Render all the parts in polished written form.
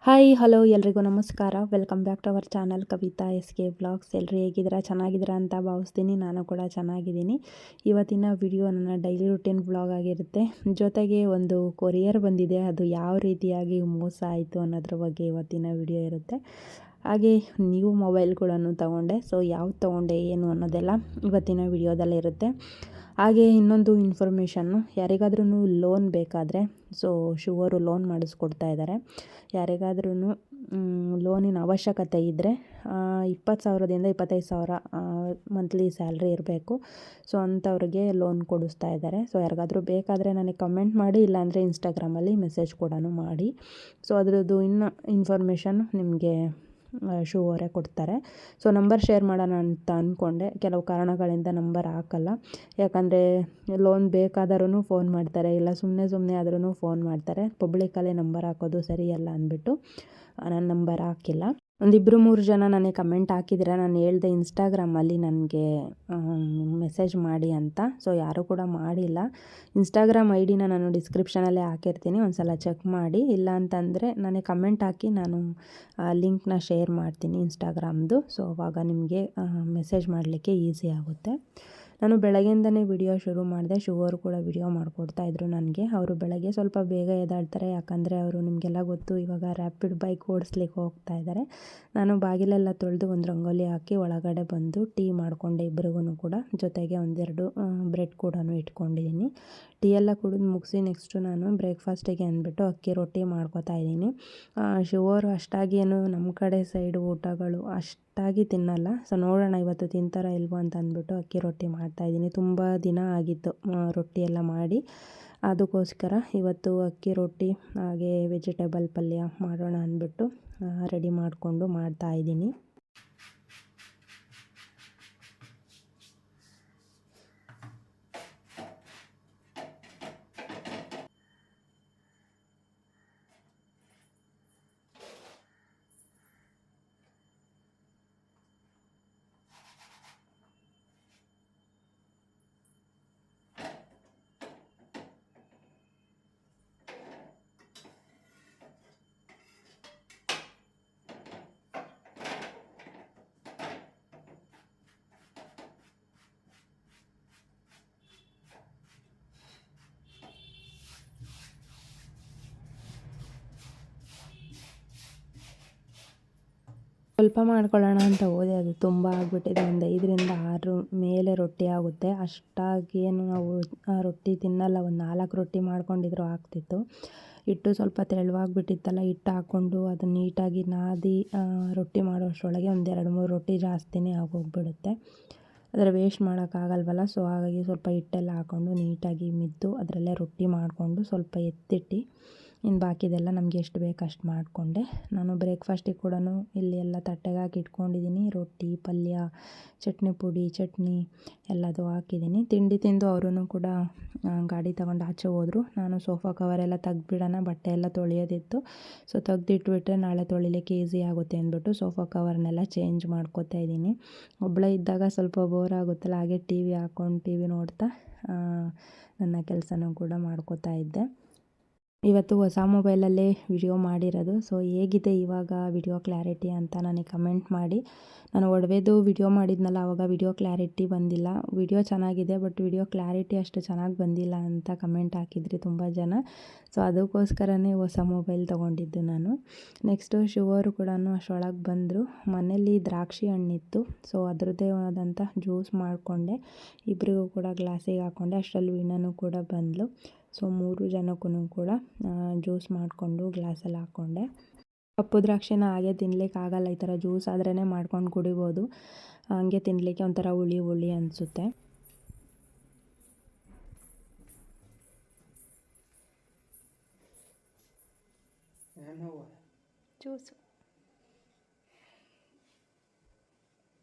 Hi hello ಎಲ್ರಿಗೂ ನಮಸ್ಕಾರ. Welcome back to our channel Kavita SK vlogs. ಎಲ್ಲರೂ ಹೇಗಿದ್ದೀರಾ? ಚೆನ್ನಾಗಿದ್ದೀರಾ ಅಂತ ಭಾವಿಸ್ತೀನಿ. ನಾನು ಕೂಡ ಚೆನ್ನಾಗಿದ್ದೀನಿ. ಇವತ್ತಿನ ವಿಡಿಯೋ ನನ್ನ ಡೈಲಿ ರುಟೀನ್ ವ್ಲಾಗ್ ಆಗಿರುತ್ತೆ. ಜೊತೆಗೆ ಒಂದು ಕೊರಿಯರ್ ಬಂದಿದೆ, ಅದು ಯಾವ ರೀತಿಯಾಗಿ ಮೋಸ ಆಯಿತು ಅನ್ನೋದ್ರ ಬಗ್ಗೆ ಇವತ್ತಿನ ವಿಡಿಯೋ ಇರುತ್ತೆ. ಹಾಗೆ ನ್ಯೂ ಮೊಬೈಲ್ಗಳನ್ನು ತೊಗೊಂಡೆ. ಸೊ ಯಾವ್ದು ತೊಗೊಂಡೆ ಏನು ಅನ್ನೋದೆಲ್ಲ ಇವತ್ತಿನ ವಿಡಿಯೋದಲ್ಲೇ ಇರುತ್ತೆ. ಹಾಗೆ ಇನ್ನೊಂದು ಇನ್ಫಾರ್ಮೇಷನ್ನು, ಯಾರಿಗಾದ್ರೂ ಲೋನ್ ಬೇಕಾದರೆ ಶುವರು ಲೋನ್ ಮಾಡಿಸ್ಕೊಡ್ತಾ ಇದ್ದಾರೆ. ಯಾರಿಗಾದ್ರೂ ಲೋನಿನ ಅವಶ್ಯಕತೆ ಇದ್ದರೆ 20,000ದಿಂದ 25,000 ಮಂತ್ಲಿ ಸ್ಯಾಲ್ರಿ ಇರಬೇಕು. ಸೊ ಅಂಥವ್ರಿಗೆ ಲೋನ್ ಕೊಡಿಸ್ತಾ ಇದ್ದಾರೆ. ಸೊ ಯಾರಿಗಾದ್ರೂ ಬೇಕಾದರೆ ನನಗೆ ಕಮೆಂಟ್ ಮಾಡಿ, ಇಲ್ಲಾಂದರೆ ಇನ್ಸ್ಟಾಗ್ರಾಮಲ್ಲಿ ಮೆಸೇಜ್ ಕೂಡ ಮಾಡಿ. ಸೊ ಅದರದ್ದು ಇನ್ನೂ ಇನ್ಫಾರ್ಮೇಷನ್ ನಿಮಗೆ ಅವರೇ ಕೊಡ್ತಾರೆ. ಸೊ ನಂಬರ್ ಶೇರ್ ಮಾಡೋಣ ಅಂತ ಅಂದ್ಕೊಂಡೆ. ಕೆಲವು ಕಾರಣಗಳಿಂದ ನಂಬರ್ ಹಾಕಲ್ಲ. ಯಾಕಂದರೆ ಲೋನ್ ಬೇಕಾದರೂ ಫೋನ್ ಮಾಡ್ತಾರೆ, ಇಲ್ಲ ಸುಮ್ಮನೆ ಆದ್ರೂ ಫೋನ್ ಮಾಡ್ತಾರೆ. ಪಬ್ಲಿಕಲ್ಲೇ ನಂಬರ್ ಹಾಕೋದು ಸರಿಯಲ್ಲ ಅಂದ್ಬಿಟ್ಟು ನಾನು ನಂಬರ್ ಹಾಕಿಲ್ಲ. ಒಂದು 2-3 ಜನ ನನಗೆ ಕಮೆಂಟ್ ಹಾಕಿದ್ರೆ ನಾನು ಹೇಳ್ದೆ ಇನ್ಸ್ಟಾಗ್ರಾಮಲ್ಲಿ ನನಗೆ ಮೆಸೇಜ್ ಮಾಡಿ ಅಂತ. ಸೊ ಯಾರೂ ಕೂಡ ಮಾಡಿಲ್ಲ. ಇನ್ಸ್ಟಾಗ್ರಾಮ್ ID ನಾನು ಡಿಸ್ಕ್ರಿಪ್ಷನಲ್ಲೇ ಹಾಕಿರ್ತೀನಿ, ಒಂದು ಸಲ ಚೆಕ್ ಮಾಡಿ. ಇಲ್ಲ ಅಂತಂದರೆ ನನಗೆ ಕಮೆಂಟ್ ಹಾಕಿ, ನಾನು ಲಿಂಕ್ನ ಶೇರ್ ಮಾಡ್ತೀನಿ ಇನ್ಸ್ಟಾಗ್ರಾಮ್ದು. ಸೊ ಅವಾಗ ನಿಮಗೆ ಮೆಸೇಜ್ ಮಾಡಲಿಕ್ಕೆ ಈಸಿ ಆಗುತ್ತೆ. ನಾನು ಬೆಳಗ್ಗೆಯಿಂದನೇ ವಿಡಿಯೋ ಶುರು ಮಾಡಿದೆ. ಅವರು ಕೂಡ ವಿಡಿಯೋ ಮಾಡಿಕೊಡ್ತಾಯಿದ್ರು ನನಗೆ. ಅವರು ಬೆಳಗ್ಗೆ ಸ್ವಲ್ಪ ಬೇಗ ಎದ್ದಾಡ್ತಾರೆ, ಯಾಕಂದರೆ ಅವರು ನಿಮಗೆಲ್ಲ ಗೊತ್ತು, ಇವಾಗ ರ್ಯಾಪಿಡ್ ಬೈಕ್ ಓಡಿಸ್ಲಿಕ್ಕೆ ಹೋಗ್ತಾ ಇದ್ದಾರೆ. ನಾನು ಬಾಗಿಲೆಲ್ಲ ತೊಳೆದು ಒಂದು ರಂಗೋಲಿ ಹಾಕಿ ಒಳಗಡೆ ಬಂದು ಟೀ ಮಾಡಿಕೊಂಡೆ ಇಬ್ರಿಗೂ ಕೂಡ. ಜೊತೆಗೆ ಒಂದೆರಡು ಬ್ರೆಡ್ ಕೂಡ ಇಟ್ಕೊಂಡಿದ್ದೀನಿ. ಟೀ ಎಲ್ಲ ಕುಡಿದು ಮುಗಿಸಿ ನೆಕ್ಸ್ಟು ನಾನು ಬ್ರೇಕ್ಫಾಸ್ಟಿಗೆ ಅಂದ್ಬಿಟ್ಟು ಅಕ್ಕಿ ರೊಟ್ಟಿ ಮಾಡ್ಕೊತಾ ಇದ್ದೀನಿ. ಅವರು ಅಷ್ಟಾಗಿ ಏನು ನಮ್ಮ ಕಡೆ ಸೈಡು ಊಟಗಳು ಅಷ್ಟಾಗಿ ತಿನ್ನಲ್ಲ. ಸೊ ನೋಡೋಣ ಇವತ್ತು ತಿಂತಾರೋ ಇಲ್ವೋ ಅಂತ ಅಂದ್ಬಿಟ್ಟು ಅಕ್ಕಿ ರೊಟ್ಟಿ ಮಾಡ್ತಾಯಿದ್ದೀನಿ. ತುಂಬ ದಿನ ಆಗಿತ್ತು ರೊಟ್ಟಿ ಎಲ್ಲ ಮಾಡಿ. ಅದಕ್ಕೋಸ್ಕರ ಇವತ್ತು ಅಕ್ಕಿ ರೊಟ್ಟಿ ಹಾಗೆ ವೆಜಿಟೇಬಲ್ ಪಲ್ಯ ಮಾಡೋಣ ಅಂದ್ಬಿಟ್ಟು ರೆಡಿ ಮಾಡಿಕೊಂಡು ಮಾಡ್ತಾಯಿದ್ದೀನಿ. ಸ್ವಲ್ಪ ಮಾಡ್ಕೊಳ್ಳೋಣ ಅಂತ ಹೋದೆ, ಅದು ತುಂಬ ಆಗಿಬಿಟ್ಟಿದೆ. ಒಂದು 5-6 ಮೇಲೆ ರೊಟ್ಟಿ ಆಗುತ್ತೆ. ಅಷ್ಟಾಗೇನು ನಾವು ರೊಟ್ಟಿ ತಿನ್ನಲ್ಲ. ಒಂದು 4 ರೊಟ್ಟಿ ಮಾಡ್ಕೊಂಡಿದ್ರು ಆಗ್ತಿತ್ತು. ಹಿಟ್ಟು ಸ್ವಲ್ಪ ತೆಳುವಾಗಿಬಿಟ್ಟಿತ್ತಲ್ಲ, ಹಿಟ್ಟು ಹಾಕ್ಕೊಂಡು ಅದನ್ನು ನೀಟಾಗಿ ನಾದಿ ರೊಟ್ಟಿ ಮಾಡೋಷ್ಟರೊಳಗೆ ಒಂದು 2-3 ರೊಟ್ಟಿ ಜಾಸ್ತಿನೇ ಆಗೋಗ್ಬಿಡುತ್ತೆ. ಅದರ ವೇಸ್ಟ್ ಮಾಡೋಕ್ಕಾಗಲ್ವಲ್ಲ. ಸೊ ಹಾಗಾಗಿ ಸ್ವಲ್ಪ ಹಿಟ್ಟೆಲ್ಲ ಹಾಕ್ಕೊಂಡು ನೀಟಾಗಿ ಮಿದ್ದು ಅದರಲ್ಲೇ ರೊಟ್ಟಿ ಮಾಡಿಕೊಂಡು ಸ್ವಲ್ಪ ಎತ್ತಿಟ್ಟು ಇನ್ನು ಬಾಕಿದೆಲ್ಲ ನಮಗೆ ಎಷ್ಟು ಬೇಕು ಅಷ್ಟು ಮಾಡಿಕೊಂಡೆ. ನಾನು ಬ್ರೇಕ್ಫಾಸ್ಟಿಗೆ ಕೂಡ ಇಲ್ಲಿ ಎಲ್ಲ ತಟ್ಟೆಗೆ ಹಾಕಿ ಇಟ್ಕೊಂಡಿದ್ದೀನಿ. ರೊಟ್ಟಿ, ಪಲ್ಯ, ಚಟ್ನಿ ಪುಡಿ, ಚಟ್ನಿ ಎಲ್ಲದು ಹಾಕಿದ್ದೀನಿ. ತಿಂಡಿ ತಿಂದು ಅವರೂ ಕೂಡ ಗಾಡಿ ತಗೊಂಡು ಆಚೆ ಹೋದರು. ನಾನು ಸೋಫಾ ಕವರೆಲ್ಲ ತೆಗ್ದುಬಿಡೋಣ, ಬಟ್ಟೆ ಎಲ್ಲ ತೊಳೆಯೋದಿತ್ತು. ಸೊ ತೆಗ್ದಿಟ್ಬಿಟ್ರೆ ನಾಳೆ ತೊಳಿಲಿಕ್ಕೆ ಈಸಿ ಆಗುತ್ತೆ ಅಂದ್ಬಿಟ್ಟು ಸೋಫಾ ಕವರ್ನೆಲ್ಲ ಚೇಂಜ್ ಮಾಡ್ಕೋತಾ ಇದ್ದೀನಿ. ಒಬ್ಬಳೇ ಇದ್ದಾಗ ಸ್ವಲ್ಪ ಬೋರ್ ಆಗುತ್ತಲ್ಲ, ಹಾಗೆ ಟಿ ವಿ ಹಾಕ್ಕೊಂಡು ಟಿ ವಿ ನೋಡ್ತಾ ನನ್ನ ಕೆಲಸನೂ ಕೂಡ ಮಾಡ್ಕೋತಾ ಇದ್ದೆ. ಇವತ್ತು ಹೊಸ ಮೊಬೈಲಲ್ಲೇ ವಿಡಿಯೋ ಮಾಡಿರೋದು. ಸೊ ಹೇಗಿದೆ ಇವಾಗ ವಿಡಿಯೋ ಕ್ಲಾರಿಟಿ ಅಂತ ನನಗೆ ಕಮೆಂಟ್ ಮಾಡಿ. ನಾನು ಒಡವೆದು ವಿಡಿಯೋ ಮಾಡಿದ್ನಲ್ಲ, ಆವಾಗ ವಿಡಿಯೋ ಕ್ಲಾರಿಟಿ ಬಂದಿಲ್ಲ. ವಿಡಿಯೋ ಚೆನ್ನಾಗಿದೆ, ಬಟ್ ವಿಡಿಯೋ ಕ್ಲಾರಿಟಿ ಅಷ್ಟು ಚೆನ್ನಾಗಿ ಬಂದಿಲ್ಲ ಅಂತ ಕಮೆಂಟ್ ಹಾಕಿದ್ರಿ ತುಂಬ ಜನ. ಸೊ ಅದಕ್ಕೋಸ್ಕರನೇ ಹೊಸ ಮೊಬೈಲ್ ತೊಗೊಂಡಿದ್ದು ನಾನು. ನೆಕ್ಸ್ಟು ಅವರು ಕೂಡ ಅಷ್ಟರೊಳಗೆ ಬಂದರು. ಮನೇಲಿ ದ್ರಾಕ್ಷಿ ಹಣ್ಣಿತ್ತು. ಸೊ ಅದರದ್ದೇ ಆದಂಥ ಜ್ಯೂಸ್ ಮಾಡಿಕೊಂಡೆ. ಇಬ್ಬರಿಗೂ ಕೂಡ ಗ್ಲಾಸಿಗೆ ಹಾಕ್ಕೊಂಡೆ. ಅಷ್ಟರಲ್ಲಿ ವೀಣಾನು ಕೂಡ ಬಂದಳು. ಸೊ 3 ಜನಕ್ಕೂ ಕೂಡ ಜ್ಯೂಸ್ ಮಾಡಿಕೊಂಡು ಗ್ಲಾಸಲ್ಲಿ ಹಾಕ್ಕೊಂಡೆ. ಕಪ್ಪು ದ್ರಾಕ್ಷಿನ ಹಾಗೆ ತಿನ್ಲಿಕ್ಕೆ ಆಗಲ್ಲ. ಈ ಥರ ಜ್ಯೂಸ್ ಆದ್ರೇ ಮಾಡ್ಕೊಂಡು ಕುಡಿಬೋದು. ಹಂಗೆ ತಿನ್ನಲಿಕ್ಕೆ ಒಂಥರ ಹುಳಿ ಹುಳಿ ಅನಿಸುತ್ತೆ. ಜ್ಯೂಸು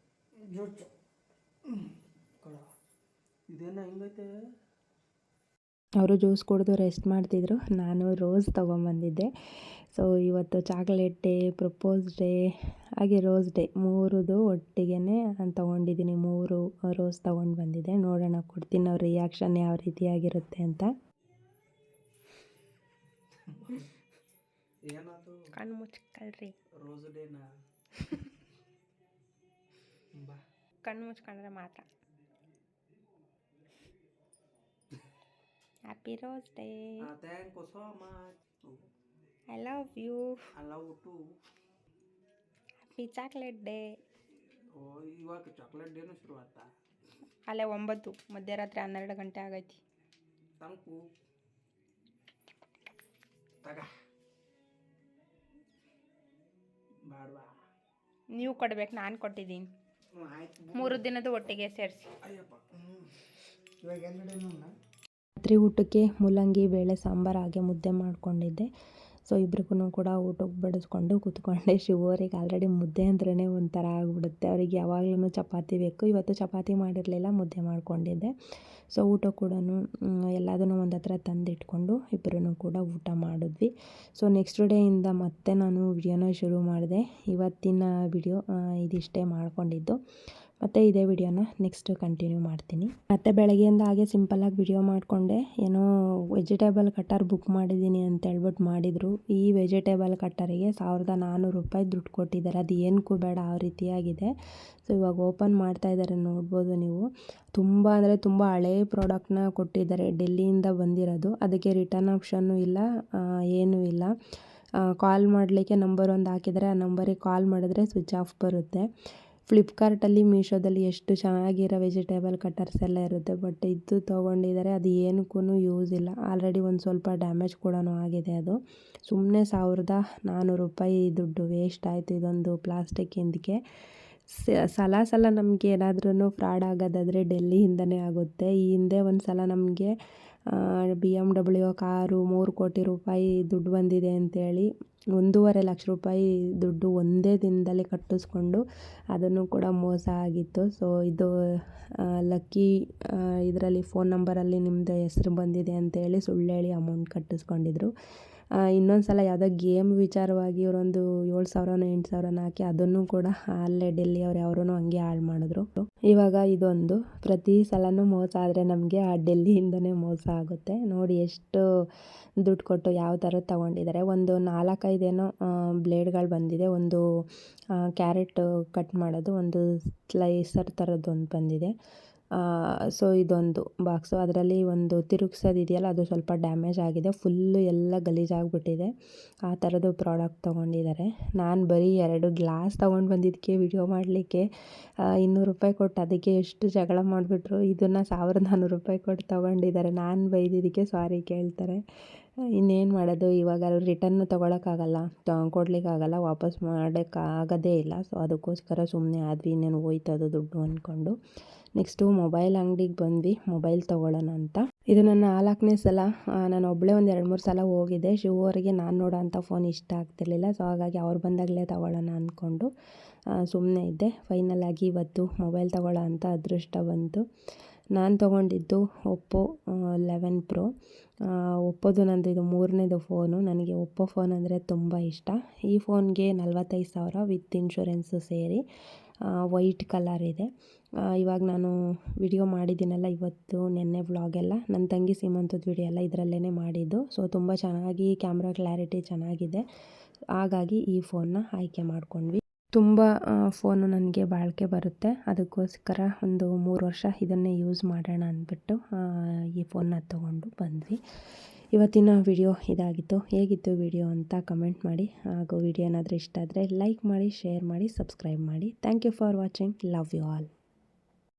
ಇದೇನ ಹಿಂಗೈತೆ. ಅವರು ಜ್ಯೂಸ್ ಕುಡಿದು ರೆಸ್ಟ್ ಮಾಡ್ತಿದ್ರು. ನಾನು ರೋಸ್ ತೊಗೊಂಬಂದಿದ್ದೆ. ಸೊ ಇವತ್ತು ಚಾಕ್ಲೇಟ್ ಡೇ, ಪ್ರಪೋಸ್ ಡೇ ಹಾಗೆ ರೋಸ್ ಡೇ 3ದು ಒಟ್ಟಿಗೆ ತೊಗೊಂಡಿದ್ದೀನಿ. 3 ರೋಸ್ ತೊಗೊಂಡು ಬಂದಿದ್ದೆ. ನೋಡೋಣ ಕೊಡ್ತೀನಿ ಅವ್ರ ರಿಯಾಕ್ಷನ್ ಯಾವ ರೀತಿಯಾಗಿರುತ್ತೆ ಅಂತ. ಕಣ್ಣು ಮುಚ್ಕೊಳ್ರಿ. ರೋಸ್ ಡೇನಾ ಬಾ ಕಣ್ಣು ಮುಚ್ಕೊಂಡ್ರೆ ಮಾತ್ರ. Happy rose day. Thank you so much. I love you. I love too. Happy chocolate day. Oh ಇವಾಗ ಚಾಕ್ಲೇಟ್ ಡೇನು ಶುರು ಆಯ್ತಾ? ಅಲ್ಲೇ 9 ಮಧ್ಯರಾತ್ರಿ 12 ಗಂಟೆ ಆಗೈತಿ. ತಂಕು ತಗ ಬಾಡ್ವಾ. ನೀವು ಕೊಡ್ಬೇಕು, ನಾನು ಕೊಟ್ಟಿದ್ದೀನಿ. ಆಯ್ತು 3 ದಿನದ ಒಟ್ಟಿಗೆ ಸೇರಿಸಿ. ಅಯ್ಯಪ್ಪ. ಇವಾಗ ಎಲ್ಲೆಡೆ ರಾತ್ರಿ ಊಟಕ್ಕೆ ಮೂಲಂಗಿ ಬೇಳೆ ಸಾಂಬಾರು ಹಾಗೆ ಮುದ್ದೆ ಮಾಡ್ಕೊಂಡಿದ್ದೆ. ಸೊ ಇಬ್ರಿಗೂ ಕೂಡ ಊಟಕ್ಕೆ ಬಡಿಸ್ಕೊಂಡು ಕೂತ್ಕೊಂಡೆ. ಶಿವರಿಗೆ ಆಲ್ರೆಡಿ ಮುದ್ದೆ ಅಂದ್ರೇ ಒಂಥರ ಆಗಿಬಿಡುತ್ತೆ. ಅವ್ರಿಗೆ ಯಾವಾಗ್ಲೂ ಚಪಾತಿ ಬೇಕು. ಇವತ್ತು ಚಪಾತಿ ಮಾಡಿರಲಿಲ್ಲ, ಮುದ್ದೆ ಮಾಡ್ಕೊಂಡಿದ್ದೆ. ಸೊ ಊಟ ಕೂಡ ಎಲ್ಲದನ್ನು ಒಂದು ಹತ್ರ ತಂದಿಟ್ಕೊಂಡು ಇಬ್ಬರೂ ಕೂಡ ಊಟ ಮಾಡಿದ್ವಿ. ಸೊ ನೆಕ್ಸ್ಟ್ ಡೇಯಿಂದ ಮತ್ತೆ ನಾನು ವಿಡಿಯೋನ ಶುರು ಮಾಡಿದೆ. ಇವತ್ತಿನ ವಿಡಿಯೋ ಇದಿಷ್ಟೇ ಮಾಡ್ಕೊಂಡಿದ್ದು. ಮತ್ತು ಇದೇ ವಿಡಿಯೋನ ನೆಕ್ಸ್ಟ್ ಕಂಟಿನ್ಯೂ ಮಾಡ್ತೀನಿ. ಮತ್ತು ಬೆಳಗ್ಗೆಯಿಂದ ಹಾಗೆ ಸಿಂಪಲ್ಲಾಗಿ ವಿಡಿಯೋ ಮಾಡಿಕೊಂಡೆ. ಏನೋ ವೆಜಿಟೇಬಲ್ ಕಟ್ಟರ್ ಬುಕ್ ಮಾಡಿದ್ದೀನಿ ಅಂತ ಹೇಳ್ಬಿಟ್ಟು ಮಾಡಿದರು. ಈ ವೆಜಿಟೇಬಲ್ ಕಟ್ಟರಿಗೆ 1400 ರೂಪಾಯಿ ದುಡ್ಡು ಕೊಟ್ಟಿದ್ದಾರೆ. ಅದು ಏನಕ್ಕೂ ಬೇಡ ಆ ರೀತಿಯಾಗಿದೆ. ಸೊ ಇವಾಗ ಓಪನ್ ಮಾಡ್ತಾ ಇದ್ದಾರೆ, ನೋಡ್ಬೋದು ನೀವು. ತುಂಬ ಅಂದರೆ ತುಂಬ ಹಳೆಯ ಪ್ರಾಡಕ್ಟ್ನ ಕೊಟ್ಟಿದ್ದಾರೆ, ಡೆಲ್ಲಿಯಿಂದ ಬಂದಿರೋದು. ಅದಕ್ಕೆ ರಿಟರ್ನ್ ಆಪ್ಷನ್ನು ಇಲ್ಲ, ಏನೂ ಇಲ್ಲ. ಕಾಲ್ ಮಾಡಲಿಕ್ಕೆ ನಂಬರ್ ಒಂದು ಹಾಕಿದರೆ ಆ ನಂಬರಿಗೆ ಕಾಲ್ ಮಾಡಿದ್ರೆ ಸ್ವಿಚ್ ಆಫ್ ಬರುತ್ತೆ. ಫ್ಲಿಪ್ಕಾರ್ಟಲ್ಲಿ ಮೀಶೋದಲ್ಲಿ ಎಷ್ಟು ಚೆನ್ನಾಗಿರೋ ವೆಜಿಟೇಬಲ್ ಕಟ್ಟರ್ಸ್ ಎಲ್ಲ ಇರುತ್ತೆ. ಬಟ್ ಇದು ತೊಗೊಂಡಿದ್ದಾರೆ, ಅದು ಏನಕ್ಕೂ ಯೂಸ್ ಇಲ್ಲ. ಆಲ್ರೆಡಿ ಒಂದು ಸ್ವಲ್ಪ ಡ್ಯಾಮೇಜ್ ಕೂಡ ಆಗಿದೆ. ಅದು ಸುಮ್ಮನೆ 1400 ರೂಪಾಯಿ ದುಡ್ಡು ವೇಸ್ಟ್ ಆಯಿತು ಇದೊಂದು ಪ್ಲಾಸ್ಟಿಕ್ಕಿಂದಕ್ಕೆ. ಸಲ ನಮಗೆ ಏನಾದ್ರೂ ಫ್ರಾಡ್ ಆಗೋದಾದರೆ ಡೆಲ್ಲಿಯಿಂದನೇ ಆಗುತ್ತೆ. ಈ ಹಿಂದೆ ಒಂದು ಸಲ ನಮಗೆ BMW ಕಾರು 3 ಕೋಟಿ ರೂಪಾಯಿ ದುಡ್ಡು ಬಂದಿದೆ ಅಂತೇಳಿ 1.5 ಲಕ್ಷ ರೂಪಾಯಿ ದುಡ್ಡು ಒಂದೇ ದಿನದಲ್ಲಿ ಕಟ್ಟಿಸ್ಕೊಂಡು ಅದನ್ನು ಕೂಡ ಮೋಸ ಆಗಿತ್ತು. ಸೊ ಇದು ಲಕ್ಕಿ ಇದರಲ್ಲಿ ಫೋನ್ ನಂಬರಲ್ಲಿ ನಿಮ್ಮದು ಹೆಸರು ಬಂದಿದೆ ಅಂತೇಳಿ ಸುಳ್ಳು ಹೇಳಿ ಅಮೌಂಟ್ ಕಟ್ಟಿಸ್ಕೊಂಡಿದ್ರು. ಇನ್ನೊಂದು ಸಲ ಯಾವುದೋ ಗೇಮ್ ವಿಚಾರವಾಗಿ ಇವರೊಂದು 7,000 8,000 ಹಾಕಿ ಅದನ್ನು ಕೂಡ ಅಲ್ಲೇ ಡೆಲ್ಲಿಯವ್ರು ಯಾರೂ ಹಂಗೆ ಹಾಳು ಮಾಡಿದ್ರು. ಇವಾಗ ಇದೊಂದು ಪ್ರತಿ ಸಲನೂ ಮೋಸ ಆದರೆ ನಮಗೆ ಆ ಡೆಲ್ಲಿಯಿಂದನೇ ಮೋಸ ಆಗುತ್ತೆ. ನೋಡಿ ಎಷ್ಟು ದುಡ್ಡು ಕೊಟ್ಟು ಯಾವ ಥರ ತೊಗೊಂಡಿದ್ದಾರೆ. ಒಂದು 4-5 ಏನೋ ಬ್ಲೇಡ್ಗಳು ಬಂದಿದೆ. ಒಂದು ಕ್ಯಾರೆಟ್ ಕಟ್ ಮಾಡೋದು, ಒಂದು ಸ್ಲೈಸರ್ ಥರದ್ದು ಒಂದು ಬಂದಿದೆ. ಸೊ ಇದೊಂದು ಬಾಕ್ಸು. ಅದರಲ್ಲಿ ಒಂದು ತಿರುಗಿಸೋದಿದೆಯಲ್ಲ, ಅದು ಸ್ವಲ್ಪ ಡ್ಯಾಮೇಜ್ ಆಗಿದೆ. ಫುಲ್ಲು ಎಲ್ಲ ಗಲೀಜಾಗಿಬಿಟ್ಟಿದೆ. ಆ ಥರದ್ದು ಪ್ರಾಡಕ್ಟ್ ತೊಗೊಂಡಿದ್ದಾರೆ. ನಾನು ಬರೀ 2 ಗ್ಲಾಸ್ ತೊಗೊಂಡು ಬಂದಿದ್ದಕ್ಕೆ ವಿಡಿಯೋ ಮಾಡಲಿಕ್ಕೆ 200 ರೂಪಾಯಿ ಕೊಟ್ಟು ಅದಕ್ಕೆ ಎಷ್ಟು ಜಗಳ ಮಾಡಿಬಿಟ್ರು. ಇದನ್ನು 1400 ರೂಪಾಯಿ ಕೊಟ್ಟು ತೊಗೊಂಡಿದ್ದಾರೆ. ನಾನು ಬೈದಿದ್ದಕ್ಕೆ ಸಾರಿ ಕೇಳ್ತಾರೆ. ಇನ್ನೇನು ಮಾಡೋದು, ಇವಾಗ ರಿಟರ್ನ್ ತೊಗೊಳಕ್ಕಾಗಲ್ಲ, ಕೊಡಲಿಕ್ಕಾಗಲ್ಲ, ವಾಪಸ್ ಮಾಡೋಕ್ಕಾಗೋದೇ ಇಲ್ಲ. ಸೊ ಅದಕ್ಕೋಸ್ಕರ ಸುಮ್ಮನೆ ಆದ್ವಿ, ಇನ್ನೇನು ಹೋಯ್ತದು ದುಡ್ಡು ಅಂದ್ಕೊಂಡು. ನೆಕ್ಸ್ಟು ಮೊಬೈಲ್ ಅಂಗಡಿಗೆ ಬಂದ್ವಿ, ಮೊಬೈಲ್ ತೊಗೊಳ್ಳೋಣ ಅಂತ. ಇದು ನನ್ನ 4ನೇ ಸಲ. ನಾನು ಒಬ್ಬಳೇ ಒಂದು 2-3 ಸಲ ಹೋಗಿದ್ದೆ. ಶಿವವರಿಗೆ ನಾನು ನೋಡೋ ಅಂಥ ಫೋನ್ ಇಷ್ಟ ಆಗ್ತಿರ್ಲಿಲ್ಲ. ಸೊ ಹಾಗಾಗಿ ಅವ್ರು ಬಂದಾಗಲೇ ತೊಗೊಳ್ಳೋಣ ಅಂದ್ಕೊಂಡು ಸುಮ್ಮನೆ ಇದ್ದೆ. ಫೈನಲಾಗಿ ಇವತ್ತು ಮೊಬೈಲ್ ತೊಗೊಳ್ಳೋ ಅಂಥ ಅದೃಷ್ಟ ಬಂತು. ನಾನು ತೊಗೊಂಡಿದ್ದು ಒಪ್ಪೋ 11 Pro. ಒಪ್ಪೋದು ನಂದು ಇದು 3ನೇದು ಫೋನು. ನನಗೆ ಒಪ್ಪೋ ಫೋನ್ ಅಂದರೆ ತುಂಬ ಇಷ್ಟ. ಈ ಫೋನ್ಗೆ 45,000 ವಿತ್ ಇನ್ಶೂರೆನ್ಸು ಸೇರಿ. ವೈಟ್ ಕಲರ್ ಇದೆ. ಇವಾಗ ನಾನು ವಿಡಿಯೋ ಮಾಡಿದ್ದೀನಲ್ಲ ಇವತ್ತು, ನೆನ್ನೆ ವ್ಲಾಗೆಲ್ಲ ನನ್ನ ತಂಗಿ ಸೀಮಂತದ ವಿಡಿಯೋ ಎಲ್ಲ ಇದರಲ್ಲೇ ಮಾಡಿದ್ದು. ಸೊ ತುಂಬ ಚೆನ್ನಾಗಿ ಕ್ಯಾಮ್ರಾ ಕ್ಲಾರಿಟಿ ಚೆನ್ನಾಗಿದೆ. ಹಾಗಾಗಿ ಈ ಫೋನ್ನ ಆಯ್ಕೆ ಮಾಡ್ಕೊಂಡ್ವಿ. ತುಂಬ ಫೋನು ನನಗೆ ಬಾಳಿಕೆ ಬರುತ್ತೆ. ಅದಕ್ಕೋಸ್ಕರ ಒಂದು 3 ವರ್ಷ ಇದನ್ನೇ ಯೂಸ್ ಮಾಡೋಣ ಅಂದ್ಬಿಟ್ಟು ಈ ಫೋನ್ನ ತೊಗೊಂಡು ಬಂದ್ವಿ. ಇವತ್ತಿನ ವಿಡಿಯೋ ಇದಾಗಿತ್ತು. ಹೇಗಿತ್ತು ವಿಡಿಯೋ ಅಂತ ಕಮೆಂಟ್ ಮಾಡಿ. ಹಾಗೂ ವಿಡಿಯೋ ಏನಾದರೂ ಇಷ್ಟ ಆದರೆ ಲೈಕ್ ಮಾಡಿ, ಶೇರ್ ಮಾಡಿ, ಸಬ್ಸ್ಕ್ರೈಬ್ ಮಾಡಿ. Thank you for watching. Love you all.